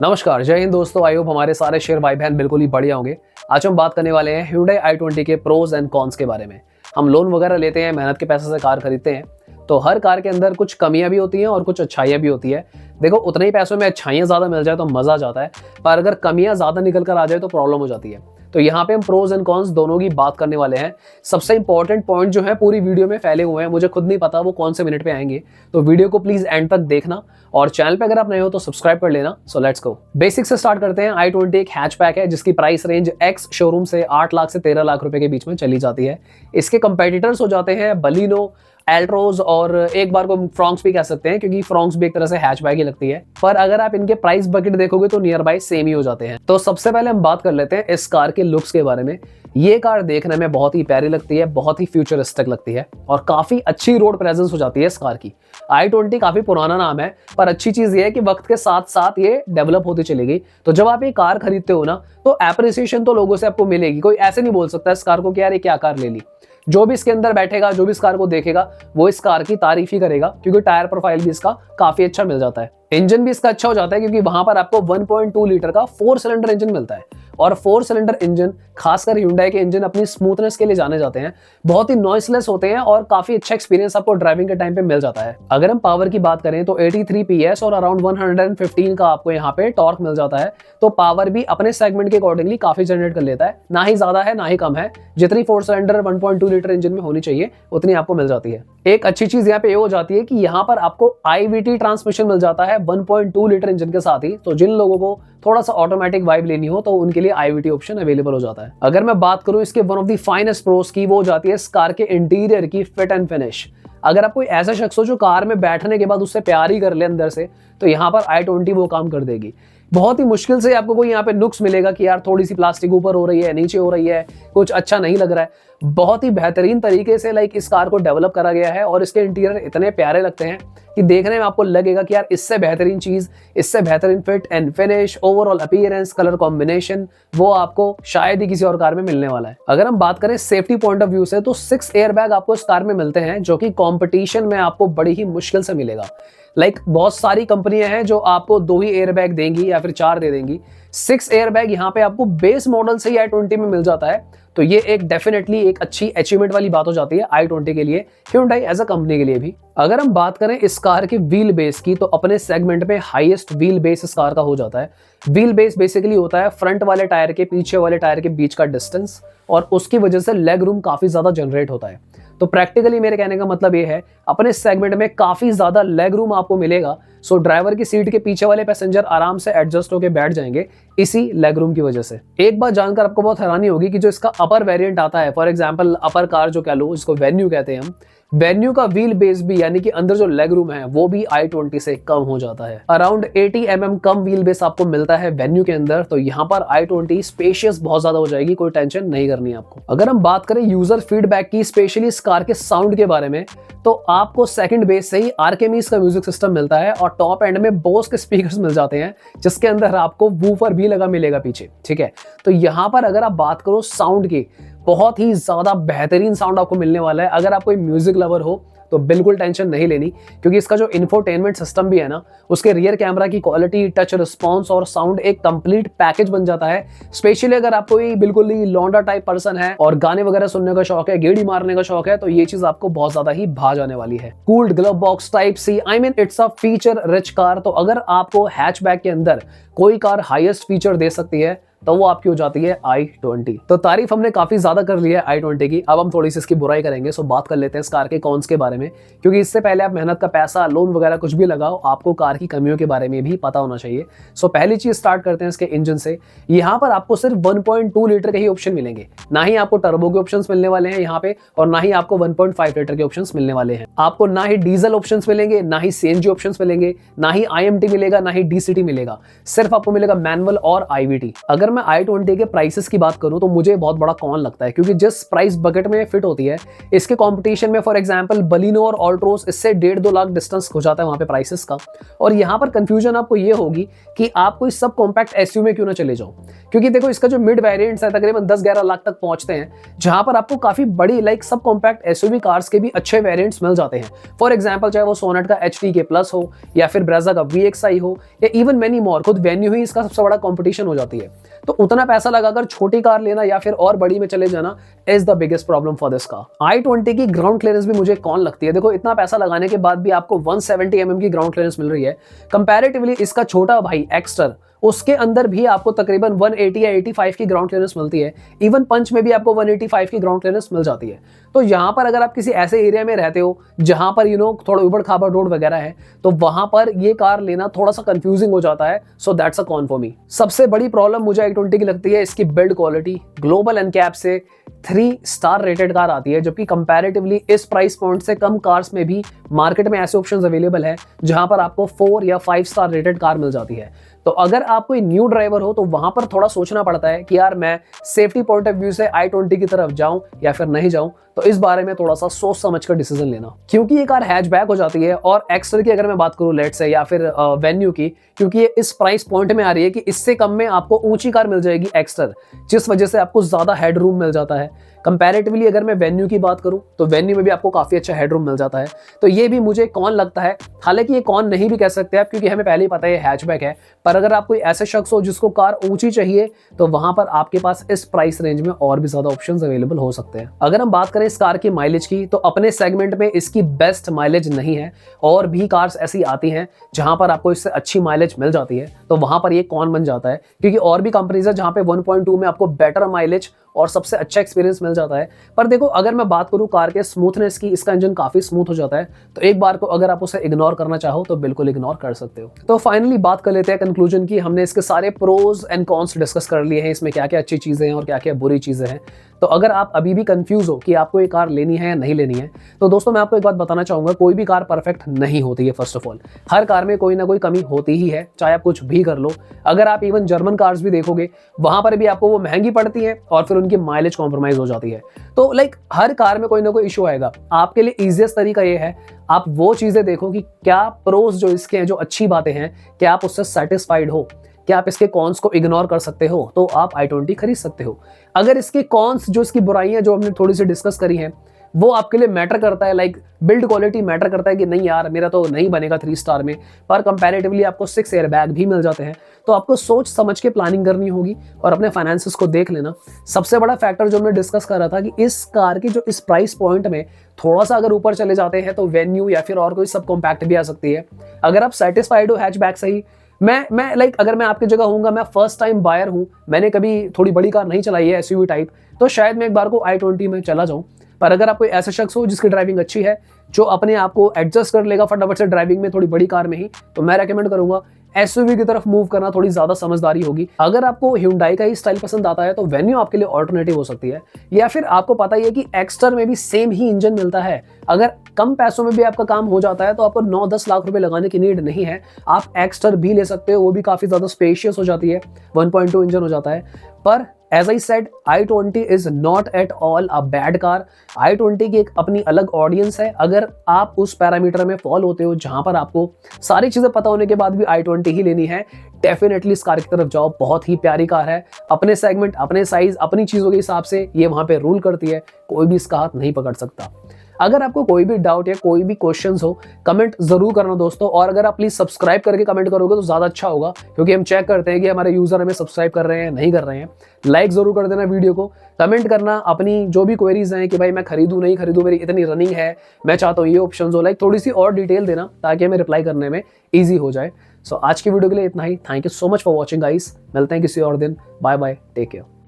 नमस्कार, जय हिंद दोस्तों। आई होप हमारे सारे शेयर भाई बहन बिल्कुल ही बढ़िया होंगे। आज हम बात करने वाले हैं Hyundai i20 के प्रोज एंड कॉन्स के बारे में। हम लोन वगैरह लेते हैं, मेहनत के पैसे से कार खरीदते हैं, तो हर कार के अंदर कुछ कमियां भी होती हैं और कुछ अच्छाइयां भी होती है। देखो, उतने ही पैसों में अच्छाइयां ज्यादा मिल जाए तो मजा आ जाता है, पर अगर कमियां ज्यादा निकल कर आ जाए तो प्रॉब्लम हो जाती है। तो यहाँ पे हम प्रोज एंड कॉन्स दोनों की बात करने वाले हैं। सबसे इंपॉर्टेंट पॉइंट जो है पूरी वीडियो में फैले हुए हैं, मुझे खुद नहीं पता वो कौन से मिनट पे आएंगे, तो वीडियो को प्लीज एंड तक देखना और चैनल पे अगर आप नए हो तो सब्सक्राइब कर लेना। So let's go. बेसिक से स्टार्ट करते हैं। i20 एक हैचबैक है जिसकी प्राइस रेंज एक्स शोरूम से 8 लाख से 13 लाख रुपए के बीच में चली जाती है। इसके कंपेटिटर्स हो जाते हैं बलिनो, एल्ट्रोज और एक बार को फ्रॉन्क्स भी कह सकते हैं, क्योंकि फ्रॉन्क्स भी एक तरह से हैचबैक ही लगती है। पर अगर आप इनके प्राइस बकेट देखोगे तो नियर बाय सेम ही हो जाते हैं। तो सबसे पहले हम बात कर लेते हैं इस कार के लुक्स के बारे में। ये कार देखने में बहुत ही प्यारी लगती है, बहुत ही फ्यूचरिस्टिक लगती है और काफी अच्छी रोड प्रेजेंस हो जाती है इस कार की। i20 काफी पुराना नाम है, पर अच्छी चीज ये है कि वक्त के साथ साथ ये डेवलप होती चलेगी। तो जब आप ये कार खरीदते हो ना, तो एप्रिसिएशन तो लोगों से आपको मिलेगी। कोई ऐसे नहीं बोल सकता इस कार को कि यार ये क्या कार ले ली। जो भी इसके अंदर बैठेगा, जो भी इस कार को देखेगा, वो इस कार की तारीफ ही करेगा, क्योंकि टायर प्रोफाइल भी इसका काफी अच्छा मिल जाता है। इंजन भी इसका अच्छा हो जाता है, क्योंकि वहां पर आपको 1.2 लीटर का 4 सिलेंडर इंजन मिलता है। और 4 सिलेंडर इंजन, खासकर Hyundai के इंजन अपनी स्मूथनेस के लिए जाने जाते हैं, बहुत ही नॉइसलेस होते हैं और काफी अच्छा एक्सपीरियंस आपको ड्राइविंग के टाइम पे मिल जाता है। अगर हम पावर की बात करें तो 83 PS और अराउंड 115 का आपको यहाँ पे टॉर्क मिल जाता है। तो पावर भी अपने सेगमेंट के अकॉर्डिंगली काफी जनरेट कर लेता है, ना ही ज्यादा है ना ही कम है। जितनी 4 सिलेंडर 1.2 लीटर इंजन में होनी चाहिए उतनी आपको मिल जाती है। एक अच्छी चीज यहाँ पे ये हो जाती है कि यहाँ पर आपको IVT ट्रांसमिशन मिल जाता है 1.2 लीटर इंजन के साथ ही। तो जिन लोगों को थोड़ा सा ऑटोमेटिक वाइब लेनी हो तो उनके लिए IVT ऑप्शन अवेलेबल हो जाता है। अगर मैं बात करूं इसके one of the finest pros की, वो हो जाती है इस कार के इंटीरियर की फिट एंड फिनिश। अगर आप कोई ऐसा शख्स हो जो कार में बैठने के बाद उससे प्यार ही कर ले अंदर से, तो यहाँ पर i20 वो काम कर देगी। बहुत ही मुश्किल से आपको कोई यहाँ पे नुक्स मिलेगा कि यार थोड़ी सी प्लास्टिक ऊपर हो रही है, नीचे हो रही है, कुछ अच्छा नहीं लग रहा है। बहुत ही बेहतरीन तरीके से इस कार को डेवलप करा गया है और इसके इंटीरियर इतने प्यारे लगते हैं कि देखने में आपको लगेगा कि यार इससे बेहतरीन चीज, इससे बेहतरीन fit and finish, overall appearance, colour combination वो आपको शायद ही किसी और कार में मिलने वाला है। अगर हम बात करें सेफ्टी पॉइंट ऑफ व्यू से, तो 6 एयरबैग आपको इस कार में मिलते हैं, जो कि कॉम्पिटिशन में आपको बड़ी ही मुश्किल से मिलेगा। बहुत सारी कंपनियां हैं जो आपको 2 ही एयरबैग देंगी या फिर 4 दे देंगी। 6 एयरबैग यहाँ पे आपको बेस मॉडल से ही i20 में मिल जाता है। तो ये एक डेफिनेटली एक अच्छी अचीवमेंट वाली बात हो जाती है i20 के लिए, Hyundai एज अ कंपनी के लिए भी। अगर हम बात करें इस कार के व्हील बेस की, तो अपने सेगमेंट में हाईएस्ट व्हील बेस इस कार का हो जाता है। व्हील बेस बेसिकली होता है फ्रंट वाले टायर के पीछे वाले टायर के बीच का डिस्टेंस, और उसकी वजह से लेग रूम काफी ज्यादा जनरेट होता है। तो प्रैक्टिकली मेरे कहने का मतलब ये है, अपने सेगमेंट में काफी ज्यादा लेग रूम आपको मिलेगा। सो ड्राइवर की सीट के पीछे वाले पैसेंजर आराम से एडजस्ट होकर बैठ जाएंगे इसी लेग रूम की वजह से। एक बात जानकर आपको बहुत हैरानी होगी कि जो इसका अपर वेरिएंट आता है, फॉर एग्जांपल अपर कार जो कह लो, जिसको वेन्यू कहते हैं हम, वेन्यू का व्हील बेस भी, यानी कि अंदर जो लेग रूम है, वो भी i20 से कम हो जाता है। अराउंड 80 mm कम व्हील बेस आपको मिलता है वेन्यू के अंदर। तो यहाँ पर i20 स्पेशियस बहुत ज्यादा हो जाएगी, कोई टेंशन नहीं करनी है आपको। अगर हम बात करें यूजर फीडबैक की, स्पेशली इस कार के साउंड के बारे में, तो आपको सेकंड बेस से ही आर्केमीज का म्यूजिक सिस्टम मिलता है और टॉप एंड में बोस के स्पीकर्स मिल जाते हैं, जिसके अंदर आपको वूफर भी लगा मिलेगा पीछे। ठीक है, तो यहाँ पर अगर आप बात करो साउंड की, बहुत ही ज्यादा बेहतरीन साउंड आपको मिलने वाला है। अगर आप कोई म्यूजिक लवर हो तो बिल्कुल टेंशन नहीं लेनी, क्योंकि इसका जो इंफोटेनमेंट सिस्टम भी है ना, उसके रियर कैमरा की क्वालिटी, टच रिस्पॉन्स और साउंड एक कंप्लीट पैकेज बन जाता है। स्पेशली अगर आप कोई बिल्कुल ही लौंडा टाइप पर्सन है और गाने वगैरह सुनने का शौक है, गेड़ी मारने का शौक है, तो ये चीज आपको बहुत ज्यादा ही भा जाने वाली है। Cooled glove box type C, I mean it's a feature rich car. तो अगर आपको हैचबैक के अंदर कोई कार हाईएस्ट फीचर दे सकती है तो वो आपकी हो जाती है i20। तो तारीफ हमने काफी ज्यादा कर ली है i20 की, अब हम थोड़ी सी इसकी बुराई करेंगे। सो बात कर लेते हैं इस कार के कॉन्स के बारे में, क्योंकि इससे पहले आप मेहनत का पैसा, लोन वगैरह कुछ भी लगाओ, आपको कार की कमियों के बारे में भी पता होना चाहिए। सो पहली चीज स्टार्ट करते हैं इसके इंजन से। यहाँ पर आपको सिर्फ 1.2 लीटर के ही ऑप्शन मिलेंगे, ना ही आपको टर्बो के ऑप्शन मिलने वाले हैं यहाँ पे, और ना ही आपको 1.5 लीटर के ऑप्शन मिलने वाले हैं। आपको ना ही डीजल ऑप्शन मिलेंगे, ना ही CNG ऑप्शन मिलेंगे, ना ही IMT मिलेगा, ना ही DCT मिलेगा। सिर्फ आपको मिलेगा मैनुअल और IVT। अगर अगर मैं i20 के प्राइसेस की बात करूं तो मुझे बहुत बड़ा कॉन लगता है, क्योंकि जिस प्राइस बकेट में फिट होती है इसके कंपटीशन में फॉर एग्जांपल बलिनो और ऑल्ट्रोस इससे 1.5-2 लाख डिस्टेंस हो जाता है वहां पे प्राइसेस का। और यहाँ पर कंफ्यूजन आपको ये होगी कि आप कोई सब कॉम्पैक्ट एसयूवी में क्यों ना चले जाओ, क्योंकि देखो इसका जो मिड वेरिएंट्स है तकरीबन 10-11 लाख तक पहुंचते हैं, जहां पर आपको काफी बड़ी like sub compact SUV cars के भी अच्छे वेरिएंट्स मिल जाते हैं। फॉर एग्जांपल चाहे वो सोनेट का HTK प्लस हो या फिर ब्रेजा का VXI हो या इवन मेनी मोर, खुद वेन्यू ही इसका सबसे बड़ा कंपटीशन हो जाती है। तो उतना पैसा लगाकर छोटी कार लेना या फिर और बड़ी में चले जाना is the biggest problem for this car. i20 की ग्राउंड क्लियरेंस भी मुझे कौन लगती है। देखो इतना पैसा लगाने के बाद भी आपको 170 mm की ग्राउंड क्लियरेंस मिल रही है। कंपैरेटिवली इसका छोटा भाई एक्स्टर, उसके अंदर भी आपको तकरीबन 180 या 85 की ग्राउंड क्लियरेंस मिलती है। इवन पंच में भी आपको 185 की ग्राउंड क्लियरेंस मिल जाती है। तो यहाँ पर अगर आप किसी ऐसे एरिया में रहते हो जहां पर थोड़ा उबड़ खाबड़ रोड वगैरह है, तो वहां पर ये कार लेना थोड़ा सा कंफ्यूजिंग हो जाता है। So that's a con for me. सबसे बड़ी प्रॉब्लम मुझे i20 की लगती है इसकी बिल्ड क्वालिटी। ग्लोबल एनकैप से 3 स्टार रेटेड कार आती है, जबकि कंपैरेटिवली इस प्राइस पॉइंट से कम कार्स में भी मार्केट में ऐसे ऑप्शंस अवेलेबल है जहां पर आपको 4 या 5 स्टार रेटेड कार मिल जाती है। तो अगर आप कोई न्यू ड्राइवर हो तो वहां पर थोड़ा सोचना पड़ता है कि यार मैं सेफ्टी पॉइंट ऑफ व्यू से i20 की तरफ जाऊं या फिर नहीं जाऊं। तो इस बारे में थोड़ा सा सोच समझ कर डिसीजन लेना, क्योंकि ये कार हैचबैक हो जाती है। और एक्स्टर की अगर मैं बात करूं लेट से या फिर वेन्यू की, क्योंकि ये इस प्राइस पॉइंट में आ रही है कि इससे कम में आपको ऊंची कार मिल जाएगी एक्स्टर, जिस वजह से आपको ज्यादा हेडरूम मिल जाता है। कंपैरेटिवली अगर मैं वेन्यू की बात करूं तो वेन्यू में भी आपको काफी अच्छा हेडरूम मिल जाता है। तो ये भी मुझे कौन लगता है। हालांकि ये कौन नहीं भी कह सकते आप, क्योंकि हमें पहले ही पता है ये हैचबैक है। पर अगर आप कोई ऐसे शख्स हो जिसको कार ऊंची चाहिए, तो वहां पर आपके पास इस प्राइस रेंज में और भी ज्यादा ऑप्शंस अवेलेबल हो सकते हैं। अगर हम बात करें इस कार की माइलेज की, तो अपने सेगमेंट में इसकी बेस्ट माइलेज नहीं है। और भी कार्स ऐसी आती हैं जहां पर आपको इससे अच्छी माइलेज मिल जाती है, तो वहां पर ये कौन बन जाता है, क्योंकि और भी कंपनीज है जहां पे 1.2 में आपको बेटर माइलेज और सबसे अच्छा एक्सपीरियंस मिल जाता है। पर देखो अगर मैं बात करूं कार के स्मूथनेस की, इसका इंजन काफी स्मूथ हो जाता है। तो एक बार को अगर आप उसे इग्नोर करना चाहो तो बिल्कुल इग्नोर कर सकते हो। तो फाइनली बात कर लेते हैं कंक्लूजन की। हमने इसके सारे प्रोज एंड कॉन्स डिस्कस कर लिए हैं, इसमें क्या क्या अच्छी चीजें हैं और क्या क्या बुरी चीजें हैं। तो अगर आप अभी भी कंफ्यूज हो कि आपको ये कार लेनी है या नहीं लेनी है, तो दोस्तों मैं आपको एक बात बताना चाहूंगा, कोई भी कार परफेक्ट नहीं होती है। First of all her car में कोई ना कोई कमी होती ही है, चाहे आप कुछ भी कर लो। अगर आप इवन जर्मन कार्स भी देखोगे, वहां पर भी आपको वो महंगी पड़ती है और फिर उनकी माइलेज कॉम्प्रोमाइज हो जाती है। तो लाइक हर कार में कोई ना कोई इशू आएगा। आपके लिए इजीएस्ट तरीका ये है, आप वो चीजें देखो कि क्या प्रोज जो इसके हैं, जो अच्छी बातें हैं, क्या आप उससे सेटिस्फाइड हो, क्या आप इसके कॉन्स को इग्नोर कर सकते हो, तो आप i20 खरीद सकते हो। अगर इसके कॉन्स, जो इसकी बुराइयां जो हमने थोड़ी सी डिस्कस करी हैं, वो आपके लिए मैटर करता है, लाइक बिल्ड क्वालिटी मैटर करता है कि नहीं यार मेरा तो नहीं बनेगा 3 स्टार में, पर कंपैरेटिवली आपको 6 एयर बैग भी मिल जाते हैं, तो आपको सोच समझ के प्लानिंग करनी होगी और अपने फाइनेंसेस को देख लेना। सबसे बड़ा फैक्टर जो हमने डिस्कस कर रहा था कि इस कार की जो इस प्राइस पॉइंट में थोड़ा सा अगर ऊपर चले जाते हैं तो वेन्यू या फिर और कोई सब कॉम्पैक्ट भी आ सकती है। अगर आप सेटिस्फाइड हो हैचबैक से ही, मैं लाइक अगर मैं आपकी जगह हूँगा, मैं फर्स्ट टाइम बायर हूँ, मैंने कभी थोड़ी बड़ी कार नहीं चलाई है एसयूवी टाइप, तो शायद मैं एक बार को i20 में चला जाऊँ। पर अगर आप कोई ऐसा शख्स हो जिसकी ड्राइविंग अच्छी है, जो अपने आप को एडजस्ट कर लेगा फटाफट से ड्राइविंग में थोड़ी बड़ी कार में ही, तो मैं रेकमेंड करूंगा एसयूवी की तरफ मूव करना, थोड़ी ज्यादा समझदारी होगी। अगर आपको Hyundai का ही स्टाइल पसंद आता है तो वेन्यू आपके लिए ऑल्टरनेटिव हो सकती है। या फिर आपको पता ही है कि एक्स्टर में भी सेम ही इंजन मिलता है, अगर कम पैसों में भी आपका काम हो जाता है तो आपको 9-10 लाख रुपए लगाने की नीड नहीं है। आप एक्स्टर भी ले सकते हो, वो भी काफी ज्यादा स्पेशियस हो जाती है, 1.2 इंजन हो जाता है। पर as I said, i20 is not at all a bad car. i20 की एक अपनी अलग ऑडियंस है। अगर आप उस पैरामीटर में फॉल होते हो जहां पर आपको सारी चीजें पता होने के बाद भी i20 ही लेनी है, डेफिनेटली इस कार की तरफ जाओ। बहुत ही प्यारी कार है, अपने सेगमेंट, अपने साइज, अपनी चीजों के हिसाब से ये वहां पे रूल करती है, कोई भी इसका हाथ नहीं पकड़ सकता। अगर आपको कोई भी डाउट या कोई भी क्वेश्चंस हो, कमेंट जरूर करना दोस्तों। और अगर आप प्लीज सब्सक्राइब करके कमेंट करोगे तो ज्यादा अच्छा होगा, क्योंकि हम चेक करते हैं कि हमारे यूजर हमें सब्सक्राइब कर रहे हैं नहीं कर रहे हैं। लाइक जरूर कर देना वीडियो को, कमेंट करना अपनी जो भी क्वेरीज हैं कि भाई मैं खरीदूं नहीं खरीदूं, मेरी इतनी रनिंग है, मैं चाहता हूँ ये ऑप्शन हो, लाइक थोड़ी सी और डिटेल देना ताकि हमें रिप्लाई करने में ईजी हो जाए। सो आज की वीडियो के लिए इतना ही। Thank you so much for watching guys, मिलते हैं किसी और दिन। Bye bye, take care.